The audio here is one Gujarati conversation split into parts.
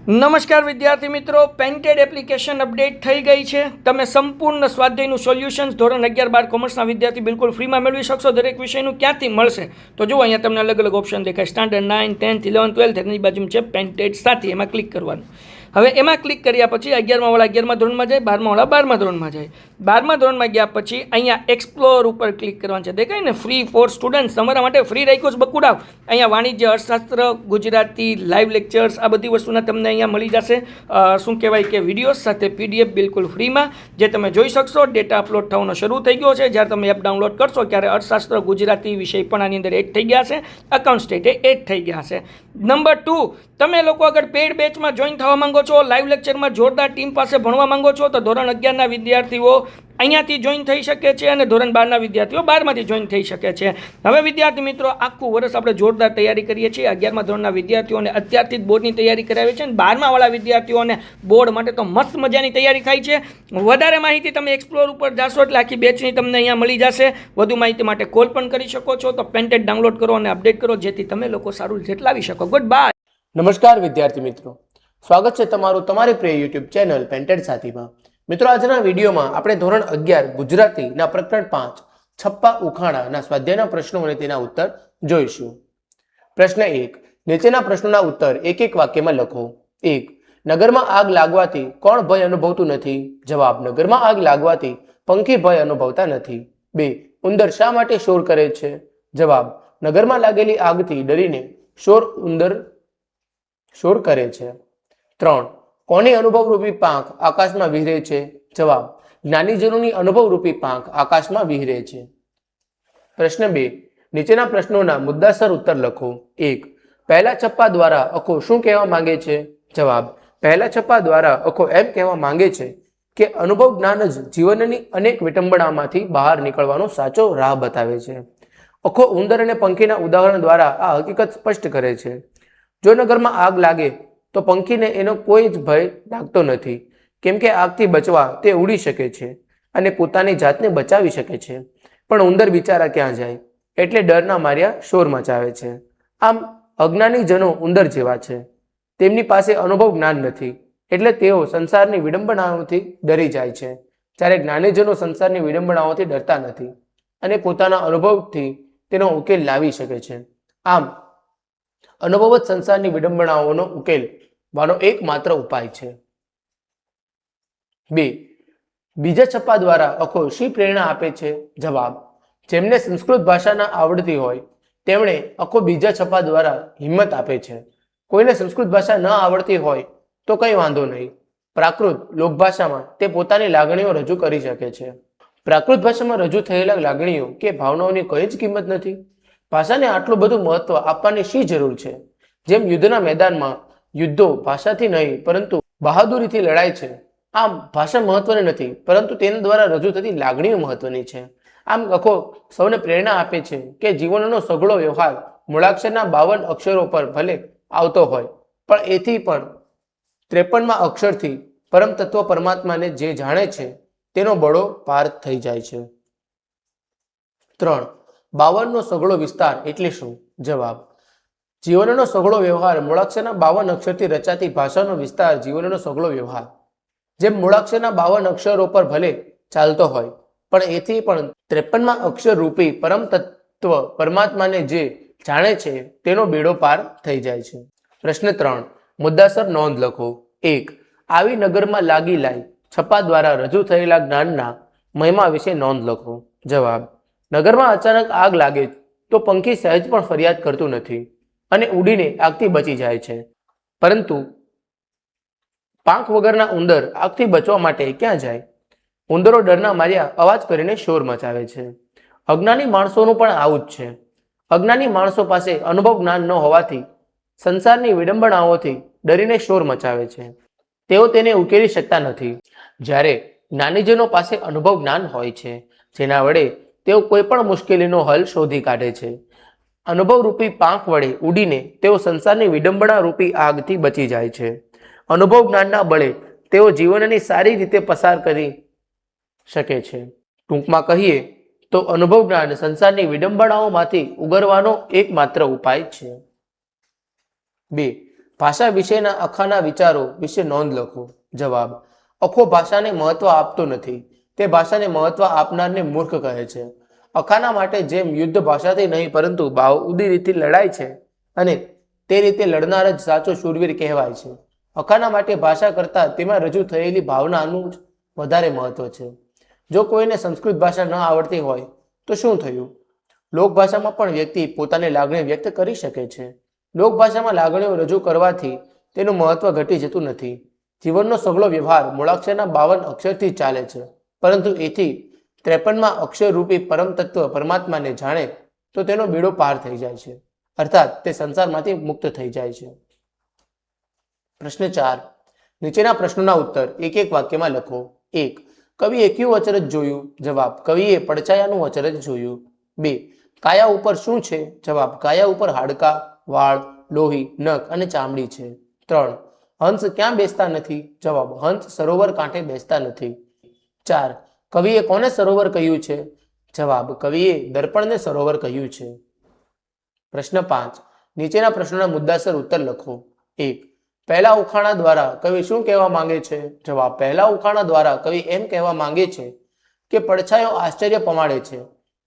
નમસ્કાર વિદ્યાર્થી મિત્રો, પેન્ટેડ એપ્લિકેશન અપડેટ થઈ ગઈ છે. તમે સંપૂર્ણ સ્વાધ્યાયનું સોલ્યુશન્સ ધોરણ 11-12 કોમર્સના વિદ્યાર્થી બિલકુલ ફ્રીમાં મેળવી શકશો. દરેક વિષયનું ક્યાંથી મળશે તો જુઓ, અહીંયા તમને અલગ અલગ ઓપ્શન દેખાય. સ્ટાન્ડર્ડ 9, 10th, 11th, 12th એની બાજુમાં છે પેન્ટેડ સાથી, એમાં ક્લિક કરવાનું. હવે એમાં ક્લિક કર્યા પછી 11મા વાળા 11મા ધોરણમાં જાય, 12મા વાળા 12મા ધોરણમાં જાય. 12મા ધોરણમાં ગયા પછી અહીંયા એક્સપ્લોર ઉપર ક્લિક કરવાનું છે. દેખાય ને, ફ્રી ફોર સ્ટુડન્ટ, તમારા માટે ફ્રી રાખ્યું છે બકુડાવ. અહીંયા વાણિજ્ય, અર્થશાસ્ત્ર, ગુજરાતી, લાઈવ લેક્ચર્સ, આ બધી વસ્તુના તમને અહીંયા મળી જશે. શું કહેવાય કે વિડીયો સાથે PDF બિલકુલ ફ્રીમાં, જે તમે જોઈ શકશો. ડેટા અપલોડ થવાનો શરૂ થઈ ગયો છે. જ્યારે તમે એપ ડાઉનલોડ કરશો ત્યારે અર્થશાસ્ત્ર, ગુજરાતી વિષય પણ આની અંદર એડ થઈ ગયા છે. અકાઉન્ટ સ્ટેટે એડ થઈ ગયા છે. નંબર 2, તમે લોકો અગર પેડ બેચમાં જોઈન થવા માંગો છો, લાઈવ લેક્ચરમાં જોરદાર ટીમ પાસે ભણવા માંગો છો, તો ધોરણ 11ના વિદ્યાર્થીઓ અહીંયાથી જોઈન થઈ શકે છે અને ધોરણ 12ના વિદ્યાર્થીઓ 12માંથી જોઈન થઈ શકે છે. હવે વિદ્યાર્થી મિત્રો, આખું વર્ષ આપણે જોરદાર તૈયારી કરીએ છીએ. 11મા ધોરણના વિદ્યાર્થીઓને અત્યારથી જ બોર્ડની તૈયારી કરાવી છે અને 12મા વાળા વિદ્યાર્થીઓને બોર્ડ માટે તો મસ્ત મજાની તૈયારી થાય છે. વધારે માહિતી તમે એક્સપ્લોર ઉપર જાશો એટલે આખી બેચની તમને અહીંયા મળી જશે. વધુ માહિતી માટે કોલ પણ કરી શકો છો. તો પેન્ટેડ ડાઉનલોડ કરો અને અપડેટ કરો, જેથી તમે લોકો સારું રિઝલ્ટ લાવી શકો. Good bye. નમસ્કાર વિદ્યાર્થી મિત્રો, સ્વાગત છે તમારું તમારી પ્રિય યુટ્યુબ ચેનલ પેન્ટેડ સાથીમાં. મિત્રો, આજના વિડીયોમાં આપણે ધોરણ 11 ગુજરાતીના પ્રકરણ 5 છપ્પા ઉખાણાના સ્વાધ્યાયના પ્રશ્નો અને તેના ઉત્તર જોઈશું. પ્રશ્ન 1, નીચેના પ્રશ્નોના ઉત્તર એક એક વાક્યમાં લખો. 1, નગરમાં આગ લાગવાથી કોણ ભય અનુભવતું નથી? જવાબ, નગરમાં આગ લાગવાથી પંખી ભય અનુભવતા નથી. 2, ઉંદર શા માટે શોર કરે છે? જવાબ, નગરમાં લાગેલી આગથી ડરીને ઉંદર શોર કરે છે. 3, કોની અનુભવરૂપી પાંખ આકાશમાં વિહરે છે? જવાબ, જ્ઞાનીજનોની અનુભવરૂપી પાંખ આકાશમાં વિહરે છે. પ્રશ્ન 2, નીચેના પ્રશ્નોના મુદ્દાસર ઉત્તર લખો. 1, પહેલા છપ્પા દ્વારા અખો શું કહેવા માંગે છે? જવાબ, પહેલા છપ્પા દ્વારા અખો એમ કહેવા માંગે છે કે અનુભવ જ્ઞાન જ જીવનની અનેક વિટંબણામાંથી બહાર નીકળવાનો સાચો રાહ બતાવે છે. અખો ઉંદર અને પંખીના ઉદાહરણ દ્વારા આ હકીકત સ્પષ્ટ કરે છે. જો નગરમાં આગ લાગે તો પંખીને એનો કોઈ જ ભય લાગતો નથી, કેમ કે આગથી બચવા તે ઉડી શકે છે અને પોતાની જાતને બચાવી શકે છે. પણ ઉંદર બિચારા ક્યાં જાય, એટલે ડરના માર્યા શોર મચાવે છે. આમ અજ્ઞાની જનો ઉંદર જેવા છે. તેમની પાસે અનુભવ જ્ઞાન નથી, એટલે તેઓ સંસારની વિડંબનાઓથી ડરી જાય છે, જ્યારે જ્ઞાનીજનો સંસારની વિડંબનાઓથી ડરતા નથી અને પોતાના અનુભવથી તેનો ઉકેલ લાવી શકે છે. આમ અનુભવ જ સંસારની વિડંબનાઓનો ઉકેલવાનો એકમાત્ર ઉપાય છે. 2, બીજા છપ્પા દ્વારા અખો શી પ્રેરણા આપે છે? જવાબ, જેમને સંસ્કૃત ભાષાના આવડતી હોય તેમણે અખો બીજા છપ્પા દ્વારા હિંમત આપે છે. કોઈને સંસ્કૃત ભાષા ન આવડતી હોય તો કંઈ વાંધો નહીં. પ્રાકૃત લોકભાષામાં તે પોતાની લાગણીઓ રજૂ કરી શકે છે. પ્રાકૃત ભાષામાં રજૂ થયેલા લાગણીઓ કે ભાવનાઓની કોઈ જ કિંમત નથી. ભાષાને આટલું બધું મહત્વ આપવાની શી જરૂર છે? જેમ યુદ્ધના મેદાનમાં યુદ્ધો ભાષાથી નહીં પરંતુ બહાદુરીથી લડાય છે, આમ ભાષા મહત્વની નથી પરંતુ તેના દ્વારા રજૂ થતી લાગણીઓ મહત્વની છે. આમ અખો સૌને પ્રેરણા આપે છે કે જીવનનો સઘળો વ્યવહાર મૂળાક્ષરના 52 અક્ષરો પર ભલે આવતો હોય, પણ એથી પણ 53મા અક્ષરથી પરમ તત્વ પરમાત્માને જે જાણે છે તેનો બળો પાર થઈ જાય છે. 3, 52નો સઘળો વિસ્તાર એટલે શું? જવાબ, જીવનનો સઘળો વ્યવહાર મૂળાક્ષરના 52 અક્ષરથી રચાતી ભાષાનો વિસ્તાર જીવનનો સઘળો વ્યવહાર. જેમ મૂળાક્ષરના 52 અક્ષરો પર ભલે ચાલતો હોય, પણ એથી પણ 53મા અક્ષર રૂપી પરમ તત્વ પરમાત્માને જે જાણે છે તેનો બેડો પાર થઈ જાય છે. પ્રશ્ન 3, મુદ્દાસર નોંધ લખો. 1, આવી નગરમાં લાગી લાઈ છપ્પા દ્વારા રજૂ થયેલા જ્ઞાનના મહિમા વિશે નોંધ લખો. જવાબ, નગરમાં અચાનક આગ લાગે તો પંખી સહેજ પણ ફરિયાદ કરતું નથી અને ઉડીને આગથી બચી જાય છે, પરંતુ પાંખ વગરના ઉંદર આગથી બચવા માટે ક્યાં જાય? ઉંદરો ડરના માર્યા અવાજ કરીને શોર મચાવે છે. અજ્ઞાની માણસોનું પણ આવું જ છે. અજ્ઞાની માણસો પાસે અનુભવ જ્ઞાન ન હોવાથી સંસારની વિડંબનાઓથી ડરીને શોર મચાવે છે. તેઓ તેને ઉકેલી શકતા નથી. જ્યારે જ્ઞાનીજનો પાસે અનુભવ જ્ઞાન હોય છે, જેના વડે તેઓ કોઈ પણ મુશ્કેલીનો હલ શોધી કાઢે છે. અનુભવરૂપી પાંખ વડે ઉડીને તેઓ સંસારની વિડંબના રૂપી આગથી બચી જાય છે. અનુભવ જ્ઞાનના બળે તેઓ જીવનની સારી રીતે પસાર કરી શકે છે. ટૂંકમાં કહીએ તો અનુભવ જ્ઞાન સંસારની વિડંબનાઓમાંથી ઉગરવાનો એકમાત્ર ઉપાય છે. 2, ભાષા વિશેના અખાના વિચારો વિશે નોંધ લખો. જવાબ: અખો ભાષાને મહત્વ આપતો નથી, તે ભાષાને મહત્વ આપનારને મૂર્ખ કહે છે. અખાના માટે જેમ યુદ્ધ ભાષાથી નહીં પરંતુ બાહુદી રીતે લડાય છે અને તે રીતે લડનાર જ સાચો શૂરવીર કહેવાય છે. અખાના માટે ભાષા કરતાં તેમાં રજૂ થયેલી ભાવનાનું જ વધારે મહત્વ છે. જો કોઈને સંસ્કૃત ભાષા ન આવડતી હોય તો શું થયું? લોકભાષામાં પણ વ્યક્તિ પોતાની લાગણી વ્યક્ત કરી શકે છે. લોકભાષામાં લાગણીઓ રજૂ કરવાથી તેનું મહત્વ ઘટી જતું નથી. જીવનનો સઘળો વ્યવહાર મૂળાક્ષરના 52 અક્ષરથી ચાલે છે, પરંતુ એથી 53માં અક્ષરરૂપી પરમ તત્વ પરમાત્માને જાણે તો તેનો બેડો પાર થઈ જાય છે, અર્થાત તે સંસારમાંથી મુક્ત થઈ જાય છે. પ્રશ્ન 4. નીચેના પ્રશ્નોના ઉત્તર એક એક વાક્યમાં લખો. 1. કવિએ કયું અચરજ જોયું? જવાબ: કવિએ પડછાયાનું અચરજ જોયું. 2. કાયા ઉપર શું છે? જવાબ: કાયા ઉપર હાડકાં, વાળ, લોહી, નખ અને ચામડી છે. 3. હંસ ક્યાં બેસતા નથી? જવાબ: હંસ સરોવર કાંઠે બેસતા નથી. 4. કવિએ કોને સરોવર કહ્યું છે? જવાબ: કવિએ દર્પણને સરોવર કહ્યું છે. પ્રશ્ન 5. નીચેના પ્રશ્નોના મુદ્દાસર ઉત્તર લખો. 1. પહેલા ઉખાણા દ્વારા કવિ શું કહેવા માંગે છે? જવાબ: પહેલા ઉખાણા દ્વારા કવિ એમ કહેવા માંગે છે કે પડછાયો આશ્ચર્ય પમાડે છે,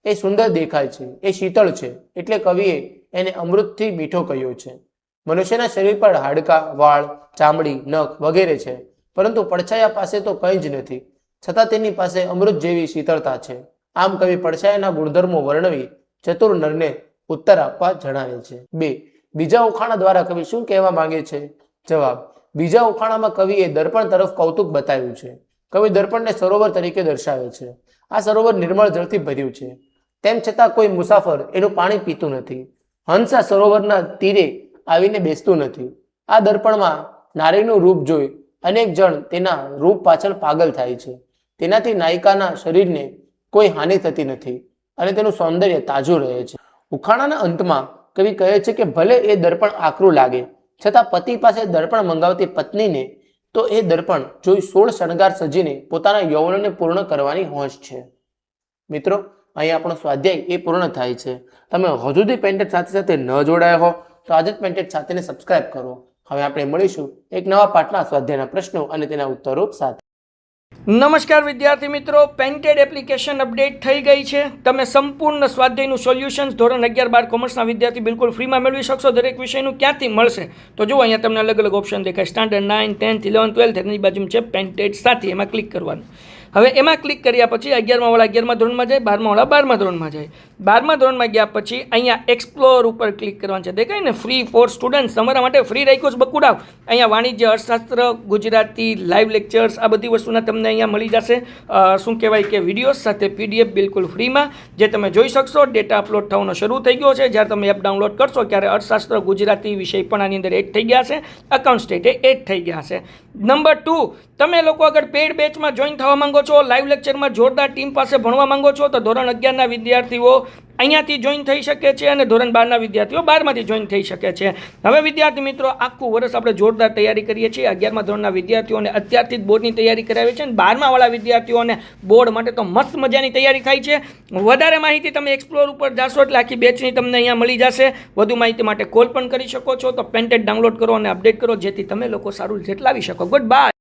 એ સુંદર દેખાય છે, એ શીતળ છે, એટલે કવિએ એને અમૃતથી મીઠો કહ્યો છે. મનુષ્યના શરીર પર હાડકાં, વાળ, ચામડી, નખ વગેરે છે, પરંતુ પડછાયા પાસે તો કંઈ જ નથી, છતાં તેની પાસે અમૃત જેવી શીતળતા છે. આમ કવિ પડછાયાના ગુણધર્મો વર્ણવી ચતુર નરને ઉત્તર આપવા જણાવે છે. 2. બીજા ઉખાણા દ્વારા કવિ શું કહેવા માંગે છે? જવાબ: બીજા ઉખાણામાં કવિએ દર્પણ તરફ કૌતુક બતાવ્યું છે. કવિ દર્પણને સરોવર તરીકે દર્શાવે છે. આ સરોવર નિર્મળ જળથી ભર્યું છે, તેમ છતાં કોઈ મુસાફર એનું પાણી પીતું નથી. હંસ આ સરોવરના તીરે આવીને બેસતું નથી. આ દર્પણમાં નારીનું રૂપ જોઈ અનેક જણ તેના રૂપ પાછળ પાગલ થાય છે. તેનાથી નાયિકાના શરીરને કોઈ હાનિ થતી નથી અને તેનું સૌંદર્ય તાજું રહે છે. ઉખાણાના અંતમાં કવિ કહે છે કે ભલે એ દર્પણ આકરું લાગે, છતાં પતિ પાસે દર્પણ મંગાવતી પત્નીને તો એ દર્પણ જોઈ 16 શણગાર સજીને પોતાના યૌવનને પૂર્ણ કરવાની હોશ છે. મિત્રો, અહીં આપણો સ્વાધ્યાય એ પૂર્ણ થાય છે. તમે હજુ સુધી પેન્ટેડ સાથે સાથે ન જોડાયા હો તો આજે જ પેન્ટેડ સાથેને સબસ્ક્રાઇબ કરો. હવે આપણે મળીશું એક નવા પાઠના સ્વાધ્યાયના પ્રશ્નો અને તેના ઉત્તરો સાથે. નમસ્કાર વિદ્યાર્થી મિત્રો, પેન્ટેડ એપ્લિકેશન અપડેટ થઈ ગઈ છે. તમે સંપૂર્ણ સ્વાધ્યાયનું સોલ્યુશન્સ ધોરણ 11, 12 કોમર્સના વિદ્યાર્થી બિલકુલ ફ્રીમાં મેળવી શકશો. દરેક વિષયનું ક્યાંથી મળશે તો જુઓ, અહીંયા તમને અલગ અલગ ઓપ્શન દેખાય. સ્ટાન્ડર્ડ 9, 10th, 11th, 12th એની બાજુમાં છે પેન્ટેડ સાથી, એમાં ક્લિક કરવાનું. હવે એમાં ક્લિક કર્યા પછી 11મા વાળા 11મા ધોરણમાં જાય, 12મા વાળા 12મા ધોરણમાં જાય. 12મા ધોરણમાં ગયા પછી અહીંયા એક્સપ્લોર ઉપર ક્લિક કરવાનું છે. દેખાય ને, ફ્રી ફોર સ્ટુડન્ટ્સ, તમારા માટે ફ્રી રાખ્યું છે બકુડાવ. અહીંયા વાણિજ્ય, અર્થશાસ્ત્ર, ગુજરાતી, લાઈવ લેક્ચર્સ, આ બધી વસ્તુના તમને અહીંયા મળી જશે. શું કહેવાય કે વિડીયોઝ સાથે PDF બિલકુલ ફ્રીમાં, જે તમે જોઈ શકશો. ડેટા અપલોડ થવાનો શરૂ થઈ ગયો છે. જ્યારે તમે એપ ડાઉનલોડ કરશો ત્યારે અર્થશાસ્ત્ર, ગુજરાતી વિષય પણ આની અંદર એડ થઈ ગયા છે. અકાઉન્ટ સ્ટેટ એડ થઈ ગયા છે. નંબર 2, તમે લોકો અગર પેડ બેચમાં જોઈન થવા માંગો છો, લાઈવ લેક્ચરમાં જોરદાર ટીમ પાસે ભણવા માંગો છો તો ધોરણ 11ના વિદ્યાર્થીઓ અહીંયાથી જોઈન થઈ શકે છે અને ધોરણ 12ના વિદ્યાર્થીઓ 12માંથી જોઈન થઈ શકે છે. હવે વિદ્યાર્થી મિત્રો, આખું વર્ષ આપણે જોરદાર તૈયારી કરીએ છીએ. 11મા ધોરણના વિદ્યાર્થીઓને અત્યારથી જ બોર્ડની તૈયારી કરાવી છે અને 12મા વાળા વિદ્યાર્થીઓને બોર્ડ માટે તો મસ્ત મજાની તૈયારી થાય છે. વધારે માહિતી તમે એક્સપ્લોર ઉપર જાશો એટલે આખી બેચની તમને અહીંયા મળી જશે. વધુ માહિતી માટે કોલ પણ કરી શકો છો. તો પેન્ટેડ ડાઉનલોડ કરો અને અપડેટ કરો, જેથી તમે લોકો સારું રિઝલ્ટ લાવી શકો. Good bye.